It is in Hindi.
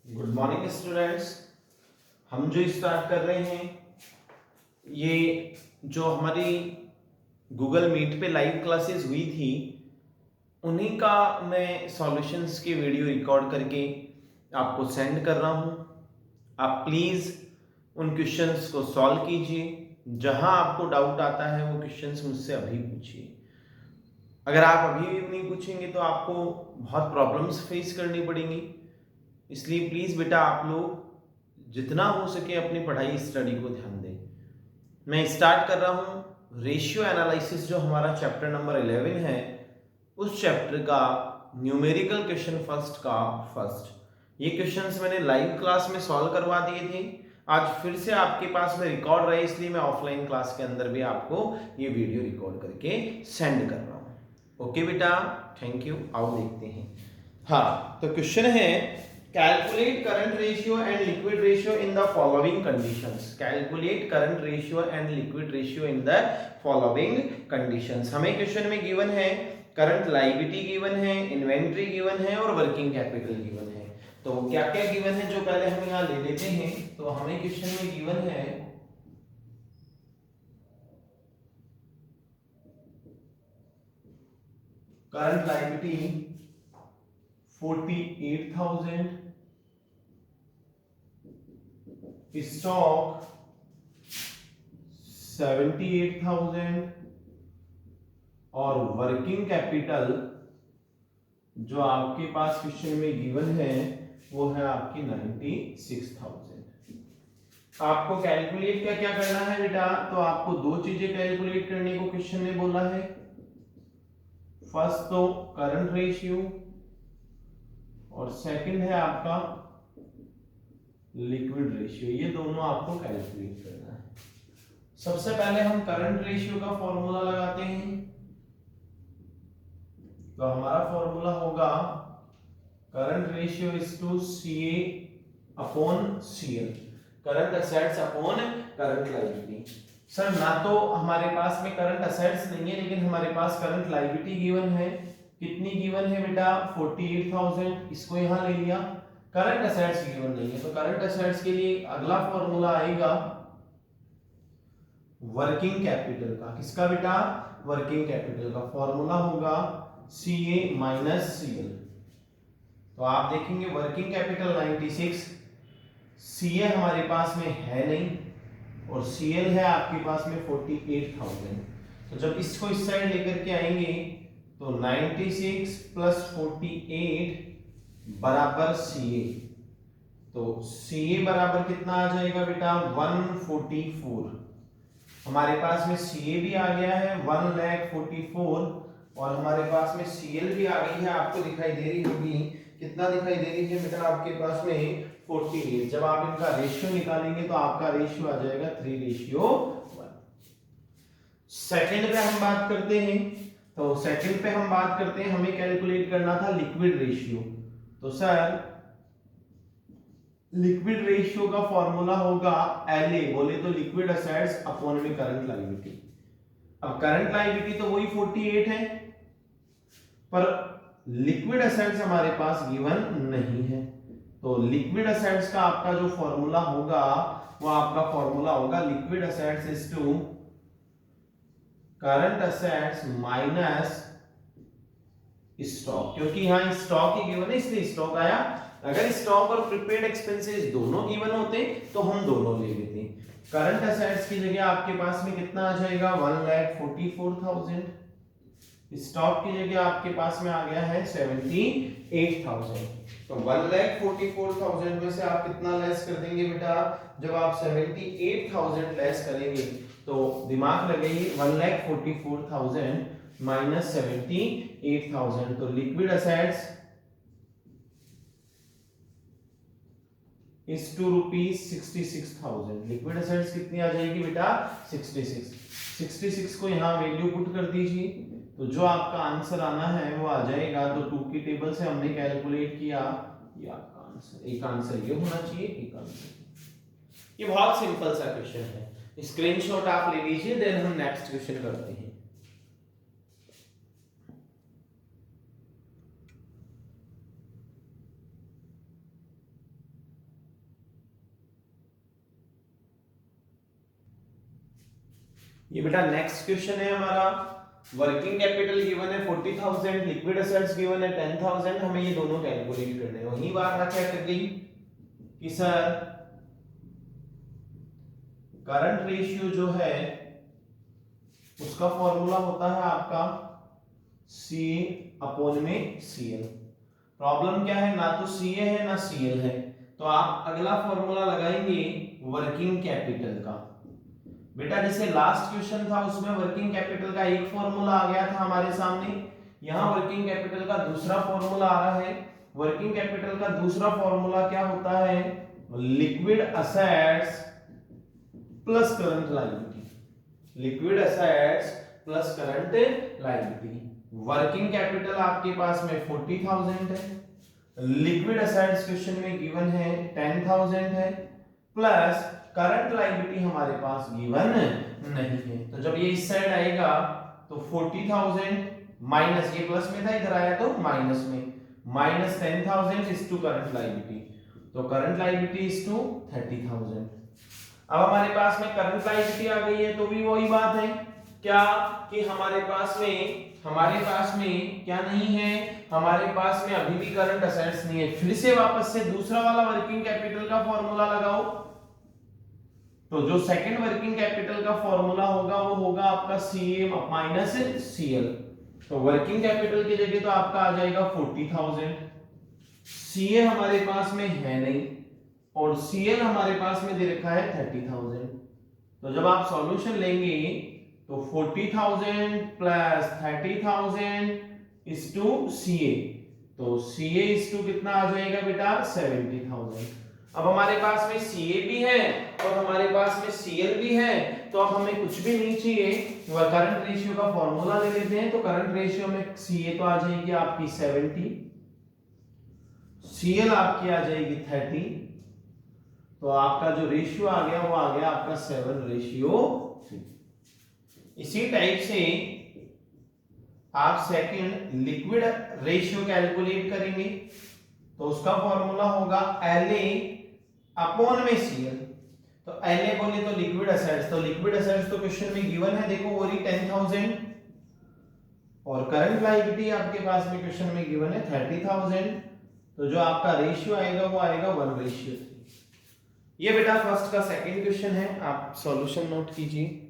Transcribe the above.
Good morning students. हम जो स्टार्ट कर रहे हैं ये जो हमारी गूगल मीट पे लाइव क्लासेस हुई थी उन्हीं का मैं सॉल्यूशंस के वीडियो रिकॉर्ड करके आपको सेंड कर रहा हूँ। आप प्लीज़ उन क्वेश्चंस को सॉल्व कीजिए। जहाँ आपको डाउट आता है वो क्वेश्चंस मुझसे अभी पूछिए। अगर आप अभी भी नहीं पूछेंगे तो आपको बहुत प्रॉब्लम्स फेस करनी पड़ेंगी। इसलिए प्लीज़ बेटा आप लोग जितना हो सके अपनी पढ़ाई स्टडी को ध्यान दें। मैं स्टार्ट कर रहा हूँ रेशियो एनालिसिस जो हमारा चैप्टर नंबर 11 है उस चैप्टर का न्यूमेरिकल क्वेश्चन फर्स्ट। ये क्वेश्चंस मैंने लाइव क्लास में सॉल्व करवा दिए थे। आज फिर से आपके पास में रिकॉर्ड रहे इसलिए मैं ऑफलाइन क्लास के अंदर भी आपको ये वीडियो रिकॉर्ड करके सेंड कर रहा हूँ। ओके बेटा, थैंक यू। आओ देखते हैं। हाँ, तो क्वेश्चन है calculate current ratio and liquid ratio in the following conditions. Calculate current ratio and liquid ratio in the following conditions. हमें क्वेश्चन में गिवन है करंट लायबिलिटी गिवन है, इन्वेंट्री गिवन है और वर्किंग कैपिटल गिवन है। तो क्या क्या गिवन है जो पहले हम यहाँ ले लेते हैं। तो हमें क्वेश्चन में गिवन है करंट लायबिलिटी 48,000, स्टॉक 78,000 और वर्किंग कैपिटल जो आपके पास क्वेश्चन में गिवन है वो है आपकी 96,000। आपको कैलकुलेट क्या क्या करना है बेटा। तो आपको दो चीजें कैलकुलेट करने को क्वेश्चन ने बोला है। फर्स्ट तो करंट रेशियो और सेकंड है आपका लिक्विड रेशियो। ये दोनों आपको कैलकुलेट करना है। सबसे पहले हम करंट रेशियो का फॉर्मूला लगाते हैं। तो हमारा फॉर्मूला होगा current ratio is to CA upon CL, current assets upon current liability. Sir ना तो हमारे पास में करंट असेट्स नहीं है लेकिन हमारे पास करंट लायबिलिटी गिवन है। कितनी गिवन है बेटा 48,000, इसको यहां ले लिया। करंट असेट्स गिवन नहीं है तो करंट असेट्स के लिए अगला फॉर्मूला आएगा वर्किंग कैपिटल का। किसका बेटा, वर्किंग कैपिटल का फॉर्मूला होगा CA माइनस CL। तो आप देखेंगे वर्किंग कैपिटल 96, CA हमारे पास में है नहीं और CL है आपके पास में 48,000। तो जब इसको इस साइड लेकर के आएंगे तो 96 प्लस 48 बराबर CA। तो CA बराबर कितना आ जाएगा बेटा 144। हमारे पास में CA भी आ गया है 1,44,000 और हमारे पास में CL भी आ गई है। आपको दिखाई दे रही होगी, कितना दिखाई दे रही है बेटा आपके पास में 48। जब आप इनका रेशियो निकालेंगे तो आपका रेशियो आ जाएगा 3:1। सेकंड पे हम बात करते हैं। तो सेकंड पे हम बात करते हैं, हमें कैलकुलेट करना था लिक्विड रेशियो। तो सर लिक्विड रेशियो का फॉर्मूला होगा LA, बोले तो लिक्विड असेट्स अपॉन में करंट लायबिलिटी। अब करंट लायबिलिटी तो वही 48 है पर लिक्विड असेट्स हमारे पास गिवन नहीं है। तो लिक्विड असेट्स का आपका जो फॉर्मूला होगा वो आपका फॉर्मूला होगा liquid assets is to current assets minus stock. क्योंकि यहां स्टॉक ही गिवन है इसलिए स्टॉक आया। अगर स्टॉक और प्रीपेड एक्सपेंसेस दोनों गिवन होते तो हम दोनों ले लेते। करंट असेट्स की जगह आपके पास में कितना आ जाएगा 1,44,000। स्टॉक की जगह आपके पास में आ गया है 78,000। तो 1,44,000 में से आप कितना लेस कर देंगे बेटा। जब आप 78,000 लेस करेंगे तो दिमाग लगेगी 1,44,000 माइनस 78,000। तो liquid assets is to ₹66,000। Liquid assets कितनी आ जाएगी बेटा 66 को यहां वैल्यू पुट कर दीजिए तो जो आपका आंसर आना है वो आ जाएगा। तो 2 की टेबल से हमने कैलकुलेट किया ये आपका आंसर। एक आंसर ये होना चाहिए, एक आंसर। ये बहुत सिंपल सा क्वेश्चन है, स्क्रीनशॉट आप ले लीजिए देन हम नेक्स्ट क्वेश्चन करते हैं। ये बेटा नेक्स्ट क्वेश्चन है हमारा। वर्किंग कैपिटल गिवन है 40,000, लिक्विड एसेट्स गिवन है 10,000। हमें ये दोनों कैलकुलेट करने हैं। वही बात क्या कर गई कि सर करंट रेशियो जो है उसका फॉर्मूला होता है आपका सी अपॉन में सीएल। प्रॉब्लम क्या है, ना तो सीए है ना सीएल है, तो आप अगला फॉर्मूला लगाएंगे वर्किंग कैपिटल का। बेटा जैसे लास्ट क्वेश्चन था उसमें वर्किंग कैपिटल का एक फॉर्मूला आ गया था हमारे सामने, यहां वर्किंग कैपिटल का दूसरा फॉर्मूला आ रहा है। वर्किंग कैपिटल का दूसरा फॉर्मूला क्या होता है, liquid assets plus current liability. Liquid assets plus current liability. Working capital आपके पास में 40,000 है, लिक्विड एसेट्स क्वेश्चन में गिवन है 10,000 है, प्लस करंट लायबिलिटी हमारे पास गिवन नहीं है। तो जब ये इस साइड आएगा तो 40,000 माइनस, ये प्लस में था इधर आया तो माइनस में, minus 10,000 is to current liability, तो करंट लायबिलिटी इज टू 30,000। अब हमारे पास में करंट लायबिलिटी आ गई है, तो भी वही बात है क्या कि हमारे पास में क्या नहीं है, हमारे पास में अभी भी करंट असेट्स नहीं है। फिर से वापस से दूसरा वाला वर्किंग कैपिटल का फॉर्मूला लगाओ, तो जो सेकंड वर्किंग कैपिटल का फॉर्मूला होगा वो होगा आपका CA माइनस CL। तो वर्किंग कैपिटल की जगह तो आपका आ जाएगा 40,000, CA हमारे पास में है नहीं और CL हमारे पास में दे रखा है 30,000। तो जब आप सॉल्यूशन लेंगे तो 40,000 प्लस 30,000 इज टू CA, तो CA इज टू कितना आ जाएगा बेटा 70,000। अब हमारे पास में CA भी है और हमारे पास में CL भी है, तो अब हमें कुछ भी नहीं चाहिए, करंट रेशियो का फॉर्मूला ले लेते हैं। तो करंट रेशियो में CA तो आ जाएगी आपकी 70, CL आपकी आ जाएगी 30, तो आपका जो रेशियो आ गया वो आ गया आपका 7:3। इसी टाइप से आप सेकंड लिक्विड रेशियो कैलकुलेट करेंगे, तो उसका फॉर्मूला होगा LA अपॉन में CL। तो LA बोले तो लिक्विड एसेट्स, तो लिक्विड एसेट्स तो क्वेश्चन में गिवन है, देखो वो रही 10,000, और करंट लायबिलिटी आपके पास में क्वेश्चन में गिवन है 30,000। तो जो आपका रेशियो आएगा वो आएगा 1:3। ये बेटा फर्स्ट का सेकंड क्वेश्चन है, आप सॉल्यूशन नोट कीजिए।